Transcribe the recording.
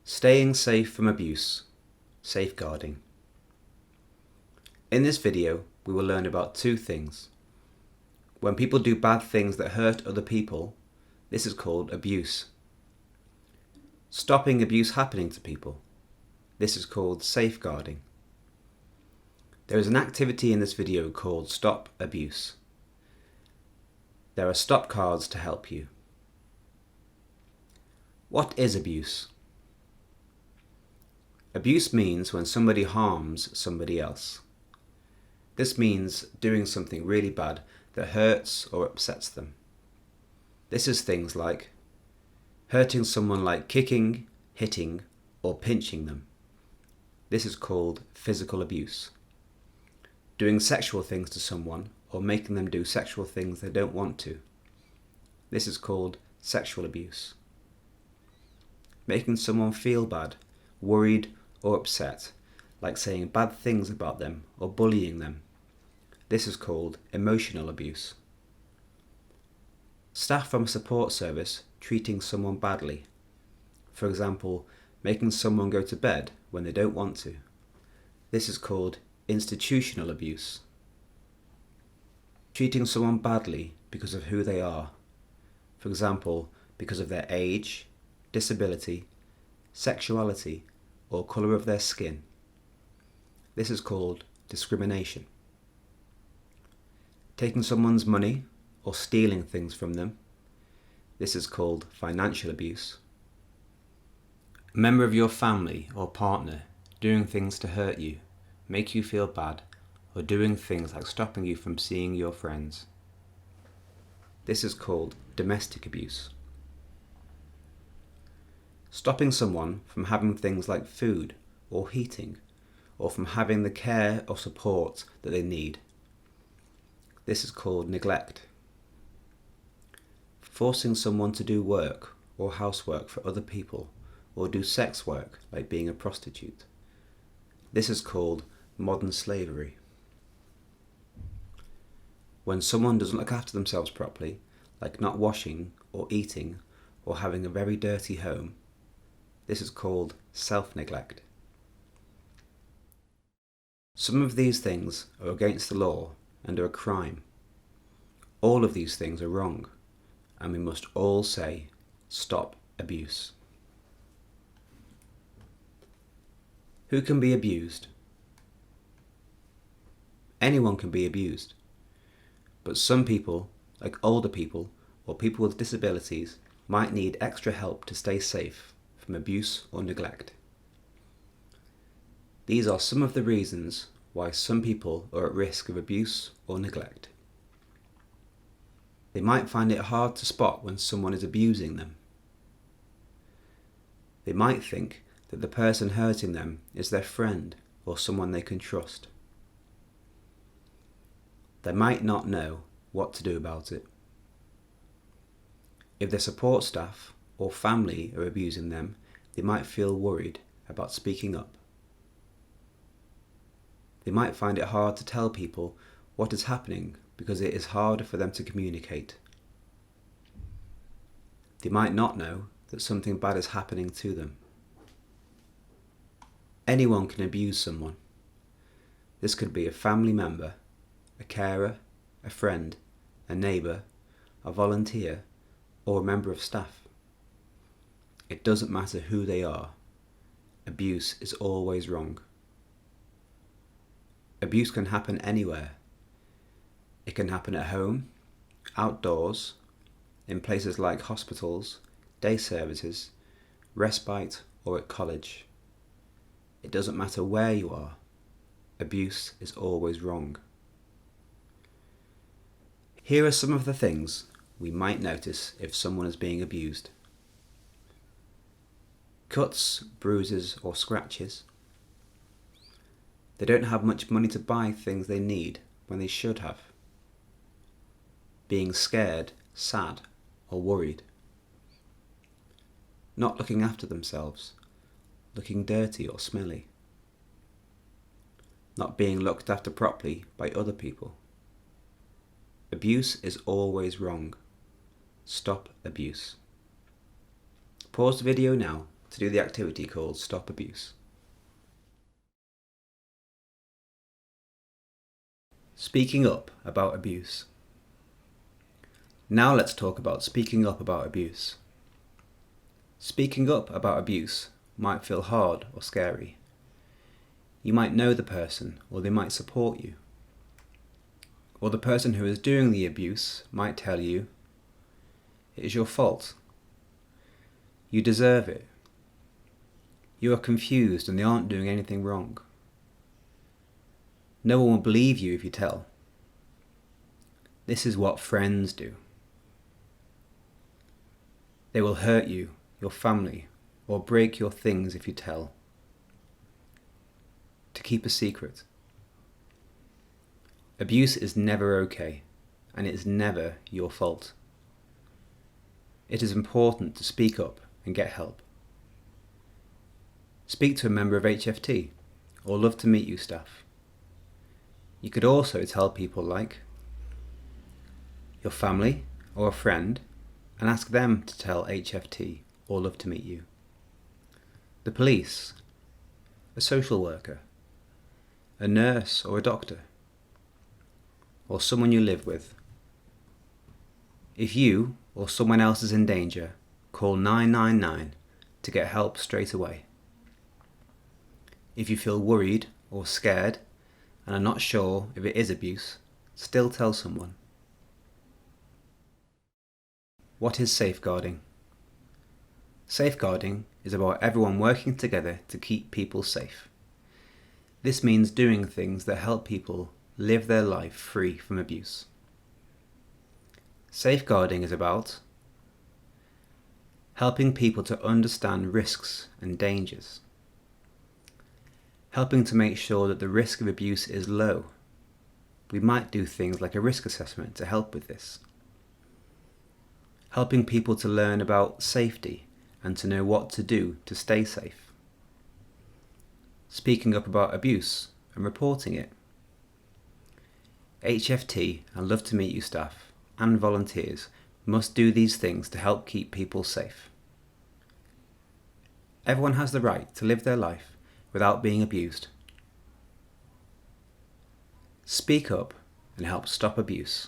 Staying safe from abuse, safeguarding. In this video, we will learn about two things. When people do bad things that hurt other people, this is called abuse. Stopping abuse happening to people, this is called safeguarding. There is an activity in this video called Stop Abuse. There are stop cards to help you. What is abuse? Abuse means when somebody harms somebody else. This means doing something really bad that hurts or upsets them. This is things like hurting someone like kicking, hitting, or pinching them. This is called physical abuse. Doing sexual things to someone or making them do sexual things they don't want to. This is called sexual abuse. Making someone feel bad, worried, or upset, like saying bad things about them or bullying them. This is called emotional abuse. Staff from a support service treating someone badly. For example, making someone go to bed when they don't want to. This is called institutional abuse. Treating someone badly because of who they are. For example, because of their age, disability, sexuality, or colour of their skin. This is called discrimination. Taking someone's money or stealing things from them. This is called financial abuse. A member of your family or partner doing things to hurt you, make you feel bad, or doing things like stopping you from seeing your friends. This is called domestic abuse. Stopping someone from having things like food or heating, or from having the care or support that they need. This is called neglect. Forcing someone to do work or housework for other people, or do sex work like being a prostitute. This is called modern slavery. When someone doesn't look after themselves properly, like not washing or eating or having a very dirty home, this is called self-neglect. Some of these things are against the law and are a crime. All of these things are wrong, and we must all say, stop abuse. Who can be abused? Anyone can be abused, but some people, like older people or people with disabilities, might need extra help to stay safe from abuse or neglect. These are some of the reasons why some people are at risk of abuse or neglect. They might find it hard to spot when someone is abusing them. They might think that the person hurting them is their friend or someone they can trust. They might not know what to do about it. If their support staff or family are abusing them, they might feel worried about speaking up. They might find it hard to tell people what is happening because it is harder for them to communicate. They might not know that something bad is happening to them. Anyone can abuse someone. This could be a family member, a carer, a friend, a neighbour, a volunteer, or a member of staff. It doesn't matter who they are. Abuse is always wrong. Abuse can happen anywhere. It can happen at home, outdoors, in places like hospitals, day services, respite, or at college. It doesn't matter where you are. Abuse is always wrong. Here are some of the things we might notice if someone is being abused. Cuts, bruises, or scratches. They don't have much money to buy things they need when they should have. Being scared, sad, or worried. Not looking after themselves, looking dirty or smelly. Not being looked after properly by other people. Abuse is always wrong. Stop abuse. Pause the video now to do the activity called Stop Abuse. Speaking up about abuse. Now let's talk about speaking up about abuse. Speaking up about abuse might feel hard or scary. You might know the person, or they might support you. Or the person who is doing the abuse might tell you, it is your fault. You deserve it. You are confused and they aren't doing anything wrong. No one will believe you if you tell. This is what friends do. They will hurt you, your family, or break your things if you tell. To keep a secret. Abuse is never okay, and it is never your fault. It is important to speak up and get help. Speak to a member of HFT or Love to Meet You staff. You could also tell people like your family or a friend and ask them to tell HFT or Love to Meet You. The police, a social worker, a nurse or a doctor, or someone you live with. If you or someone else is in danger, call 999 to get help straight away. If you feel worried or scared and are not sure if it is abuse, still tell someone. What is safeguarding? Safeguarding is about everyone working together to keep people safe. This means doing things that help people live their life free from abuse. Safeguarding is about helping people to understand risks and dangers, helping to make sure that the risk of abuse is low. We might do things like a risk assessment to help with this. Helping people to learn about safety and to know what to do to stay safe. Speaking up about abuse and reporting it. HFT and Love to Meet You staff and volunteers must do these things to help keep people safe. Everyone has the right to live their life without being abused. Speak up and help stop abuse.